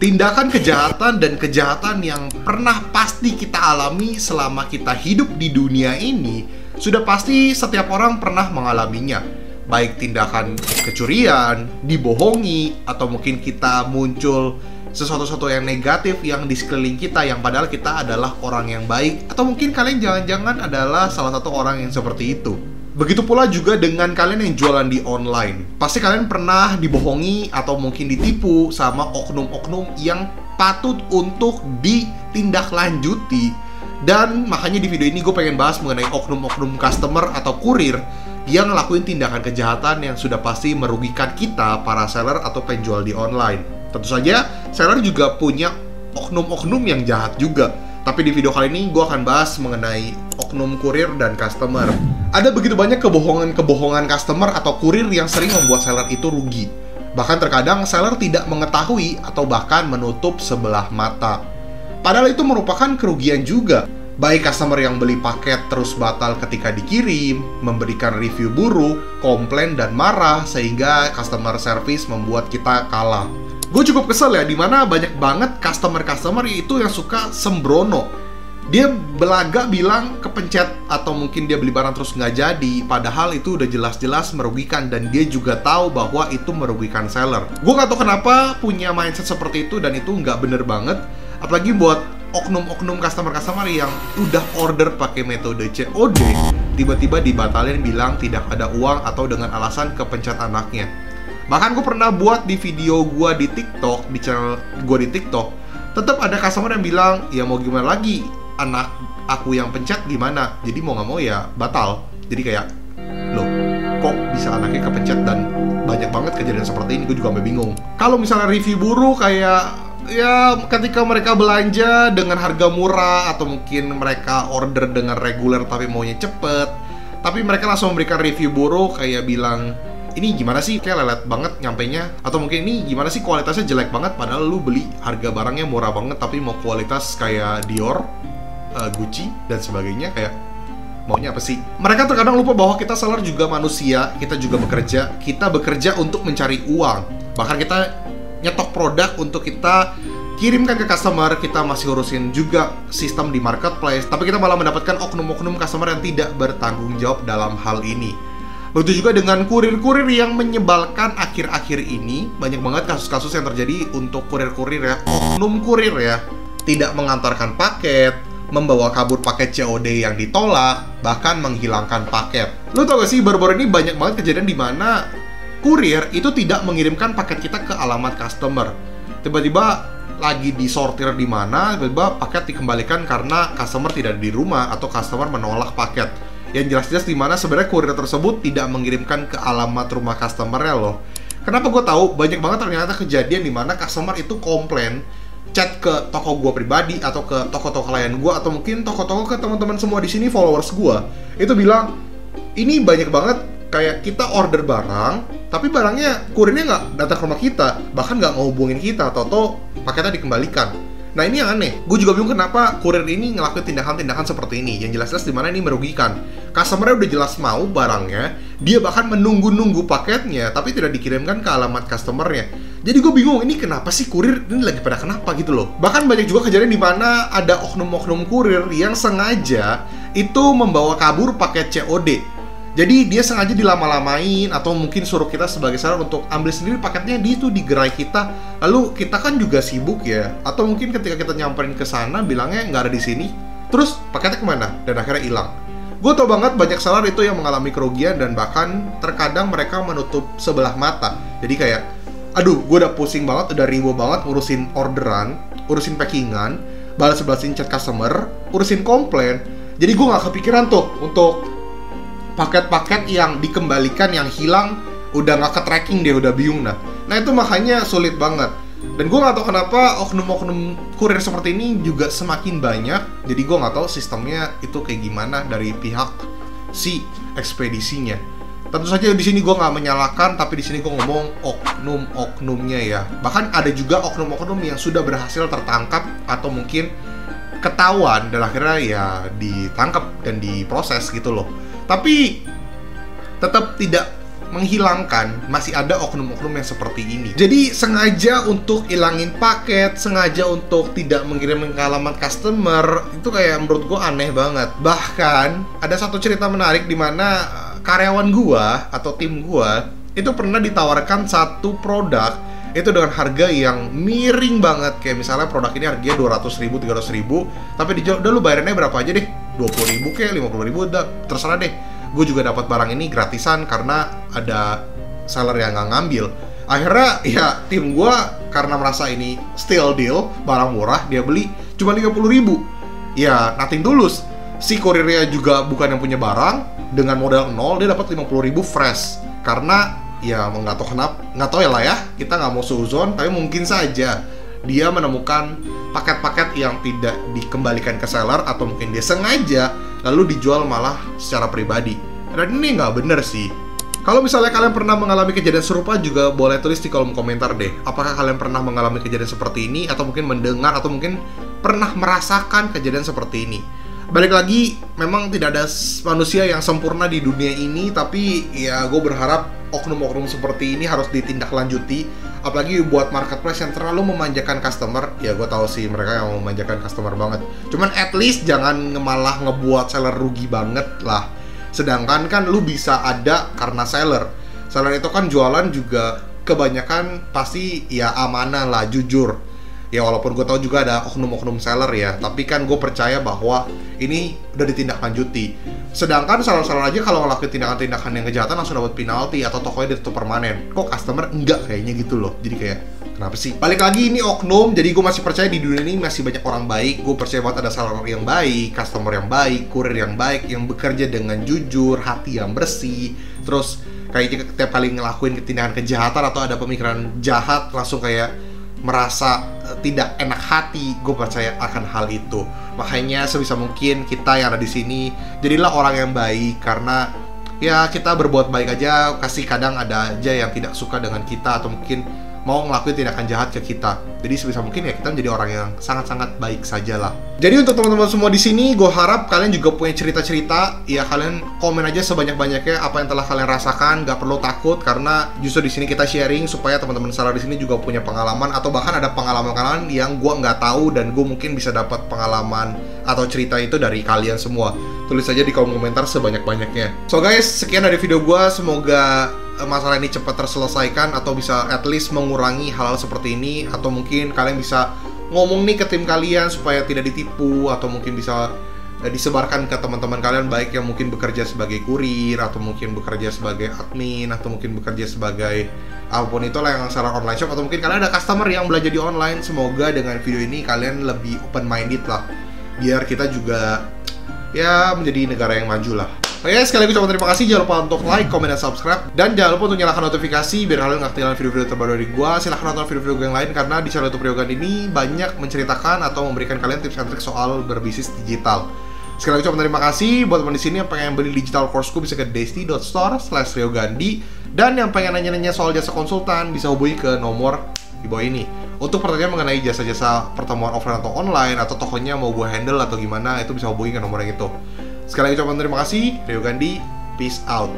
Tindakan kejahatan dan kejahatan yang pernah pasti kita alami selama kita hidup di dunia ini, sudah pasti setiap orang pernah mengalaminya. Baik tindakan kecurian, dibohongi, atau mungkin kita muncul sesuatu yang negatif yang di sekeliling kita, yang padahal kita adalah orang yang baik. Atau mungkin kalian jangan-jangan adalah salah satu orang yang seperti itu. Begitu pula juga dengan kalian yang jualan di online. Pasti kalian pernah dibohongi atau mungkin ditipu sama oknum-oknum yang patut untuk ditindaklanjuti. Dan makanya di video ini gue pengen bahas mengenai oknum-oknum customer atau kurir yang ngelakuin tindakan kejahatan yang sudah pasti merugikan kita, para seller atau penjual di online. Tentu saja, seller juga punya oknum-oknum yang jahat juga. Tapi di video kali ini gue akan bahas mengenai oknum kurir dan customer. Ada begitu banyak kebohongan customer atau kurir yang sering membuat seller itu rugi. Bahkan terkadang seller tidak mengetahui atau bahkan menutup sebelah mata. Padahal itu merupakan kerugian juga. Baik customer yang beli paket terus batal ketika dikirim, memberikan review buruk, komplain dan marah, sehingga customer service membuat kita kalah. Gue cukup kesel ya, dimana banyak banget customer itu yang suka sembrono. Dia belaga bilang kepencet, atau mungkin dia beli barang terus nggak jadi, padahal itu udah jelas-jelas merugikan dan dia juga tahu bahwa itu merugikan seller. Gue nggak tahu kenapa punya mindset seperti itu dan itu nggak bener banget. Apalagi buat oknum-oknum customer yang udah order pakai metode COD, tiba-tiba dibatalin bilang tidak ada uang atau dengan alasan kepencet anaknya. Bahkan gue pernah buat di video gue di TikTok, di channel gue di TikTok, tetap ada customer yang bilang, ya mau gimana lagi, anak aku yang pencet gimana, jadi mau nggak mau ya batal. Jadi kayak, loh, kok bisa anaknya kepencet? Dan banyak banget kejadian seperti ini, gue juga sampai bingung. Kalau misalnya review buruk kayak, ya ketika mereka belanja dengan harga murah, atau mungkin mereka order dengan reguler tapi maunya cepet, tapi mereka langsung memberikan review buruk kayak bilang, ini gimana sih, kayak lelet banget nyampenya, atau mungkin ini gimana sih kualitasnya jelek banget, padahal lu beli harga barangnya murah banget tapi mau kualitas kayak Dior, Gucci dan sebagainya, kayak maunya apa sih? Mereka terkadang lupa bahwa kita seller juga manusia, kita juga bekerja, kita bekerja untuk mencari uang. Bahkan kita nyetok produk untuk kita kirimkan ke customer, kita masih urusin juga sistem di marketplace, tapi kita malah mendapatkan oknum-oknum customer yang tidak bertanggung jawab dalam hal ini. Begitu juga dengan kurir-kurir yang menyebalkan akhir-akhir ini. Banyak banget kasus-kasus yang terjadi untuk kurir-kurir ya, oknum kurir ya, tidak mengantarkan paket, membawa kabur paket COD yang ditolak, bahkan menghilangkan paket. Lo tau gak sih, baru-baru ini banyak banget kejadian di mana kurir itu tidak mengirimkan paket kita ke alamat customer. Tiba-tiba lagi disortir di mana, tiba-tiba paket dikembalikan karena customer tidak ada di rumah atau customer menolak paket. Yang jelas-jelas di mana sebenarnya kurir tersebut tidak mengirimkan ke alamat rumah customer-nya loh. Kenapa gue tahu? Banyak banget ternyata kejadian di mana customer itu komplain, chat ke toko gue pribadi atau ke toko-toko klien gue atau mungkin toko-toko ke teman-teman semua di sini followers gue. Itu bilang, ini banyak banget kayak kita order barang, tapi barangnya kurirnya nggak datang ke rumah kita, bahkan nggak ngehubungin kita, atau paketnya dikembalikan. Nah ini yang aneh, gue juga bingung kenapa kurir ini ngelakuin tindakan-tindakan seperti ini. Yang jelas-jelas dimana ini merugikan. Customer-nya udah jelas mau barangnya, dia bahkan menunggu-nunggu paketnya, tapi tidak dikirimkan ke alamat customer-nya. Jadi gue bingung, ini kenapa sih kurir ini lagi pada kenapa gitu loh. Bahkan banyak juga kejadian di mana ada oknum-oknum kurir yang sengaja itu membawa kabur paket COD. Jadi dia sengaja dilama-lamain atau mungkin suruh kita sebagai seller untuk ambil sendiri paketnya di gerai kita. Lalu kita kan juga sibuk ya. Atau mungkin ketika kita nyamperin ke sana bilangnya nggak ada di sini. Terus paketnya kemana? Dan akhirnya hilang. Gue tau banget banyak seller itu yang mengalami kerugian dan bahkan terkadang mereka menutup sebelah mata. Jadi kayak, aduh gue udah pusing banget, udah ribu banget ngurusin orderan, urusin packingan, balas-balasin chat customer, urusin komplain. Jadi gue nggak kepikiran tuh untuk paket-paket yang dikembalikan, yang hilang, udah nggak ke-tracking deh, udah bingung nah itu makanya sulit banget. Dan gue nggak tahu kenapa oknum-oknum kurir seperti ini juga semakin banyak. Jadi gue nggak tahu sistemnya itu kayak gimana dari pihak si ekspedisinya. Tentu saja di sini gue nggak menyalahkan, tapi di sini gue ngomong oknum-oknumnya ya. Bahkan ada juga oknum-oknum yang sudah berhasil tertangkap atau mungkin ketahuan dan akhirnya ya ditangkap dan diproses gitu loh. Tapi tetap tidak menghilangkan, masih ada oknum-oknum yang seperti ini. Jadi sengaja untuk hilangin paket, sengaja untuk tidak mengirim ke alamat customer, itu kayak menurut gue aneh banget. Bahkan ada satu cerita menarik di mana karyawan gua atau tim gua itu pernah ditawarkan satu produk itu dengan harga yang miring banget. Kayak misalnya produk ini harganya 200.000, 300.000, tapi dijual, udah lu bayarannya berapa aja deh, 20.000 kayak 50.000, udah terserah deh. Gue juga dapat barang ini gratisan karena ada seller yang nggak ngambil. Akhirnya ya tim gue karena merasa ini steal deal, barang murah, dia beli cuma 50.000. Ya nothing tulus. Si kurirnya juga bukan yang punya barang, dengan modal nol dia dapat 50.000 fresh. Karena ya nggak tahu kenapa, nggak tahu ya lah ya, kita nggak mau suzon, tapi mungkin saja dia menemukan paket-paket yang tidak dikembalikan ke seller, atau mungkin dia sengaja lalu dijual malah secara pribadi. Dan ini nggak bener sih. Kalau misalnya kalian pernah mengalami kejadian serupa, juga boleh tulis di kolom komentar deh. Apakah kalian pernah mengalami kejadian seperti ini, atau mungkin mendengar, atau mungkin pernah merasakan kejadian seperti ini. Balik lagi, memang tidak ada manusia yang sempurna di dunia ini, tapi ya gue berharap oknum-oknum seperti ini harus ditindaklanjuti. Apalagi buat marketplace yang terlalu memanjakan customer. Ya gue tahu sih mereka yang memanjakan customer banget. Cuman at least jangan malah ngebuat seller rugi banget lah. Sedangkan kan lu bisa ada karena seller. Seller itu kan jualan juga kebanyakan pasti ya amanah lah, jujur. Ya walaupun gue tahu juga ada oknum-oknum seller ya, tapi kan gue percaya bahwa ini udah ditindaklanjuti. Sedangkan seller-seller aja kalau ngelakuin tindakan-tindakan yang kejahatan langsung dapat penalti atau tokonya ditutup permanen. Kok customer enggak kayaknya gitu loh. Jadi kayak kenapa sih? Balik lagi, ini oknum, jadi gue masih percaya di dunia ini masih banyak orang baik. Gue percaya banget ada seller yang baik, customer yang baik, kurir yang baik, yang bekerja dengan jujur, hati yang bersih. Terus kayaknya tiap kali ngelakuin tindakan kejahatan atau ada pemikiran jahat langsung kayak merasa tidak enak hati. Gue percaya akan hal itu. Makanya sebisa mungkin kita yang ada di sini jadilah orang yang baik, karena ya kita berbuat baik aja, kasih kadang ada aja yang tidak suka dengan kita atau mungkin mau ngelakuin tindakan jahat ke kita. Jadi sebisa mungkin ya kita menjadi orang yang sangat-sangat baik saja lah. Jadi untuk teman-teman semua di sini, gue harap kalian juga punya cerita-cerita. Ya kalian komen aja sebanyak-banyaknya apa yang telah kalian rasakan. Gak perlu takut, karena justru di sini kita sharing supaya teman-teman seller di sini juga punya pengalaman, atau bahkan ada pengalaman-pengalaman yang gue nggak tahu dan gue mungkin bisa dapat pengalaman atau cerita itu dari kalian semua. Tulis aja di kolom komentar sebanyak-banyaknya. So guys, sekian dari video gue. Semoga masalah ini cepat terselesaikan atau bisa at least mengurangi hal-hal seperti ini, atau mungkin kalian bisa ngomong nih ke tim kalian supaya tidak ditipu, atau mungkin bisa disebarkan ke teman-teman kalian baik yang mungkin bekerja sebagai kurir, atau mungkin bekerja sebagai admin, atau mungkin bekerja sebagai apapun itulah yang secara online shop, atau mungkin kalian ada customer yang belanja di online. Semoga dengan video ini kalian lebih open minded lah, biar kita juga ya menjadi negara yang maju lah. Oke, sekali lagi terima kasih. Jangan lupa untuk like, comment, dan subscribe. Dan jangan lupa untuk nyalakan notifikasi biar kalian nggak ketinggalan video-video terbaru dari gua. Silahkan nonton video-video gue yang lain, karena di channel YouTube Ryogan ini banyak menceritakan atau memberikan kalian tips and trik soal berbisnis digital. Sekali lagi terima kasih. Buat teman di sini yang pengen beli digital courseku bisa ke desti.store/ryogandi. Dan yang pengen nanya-nanya soal jasa konsultan bisa hubungi ke nomor di bawah ini. Untuk pertanyaan mengenai jasa-jasa pertemuan offline atau online, atau tokonya mau gue handle atau gimana, itu bisa hubungi ke nomor yang itu. Sekali lagi ucapkan terima kasih. Ryogandi, peace out.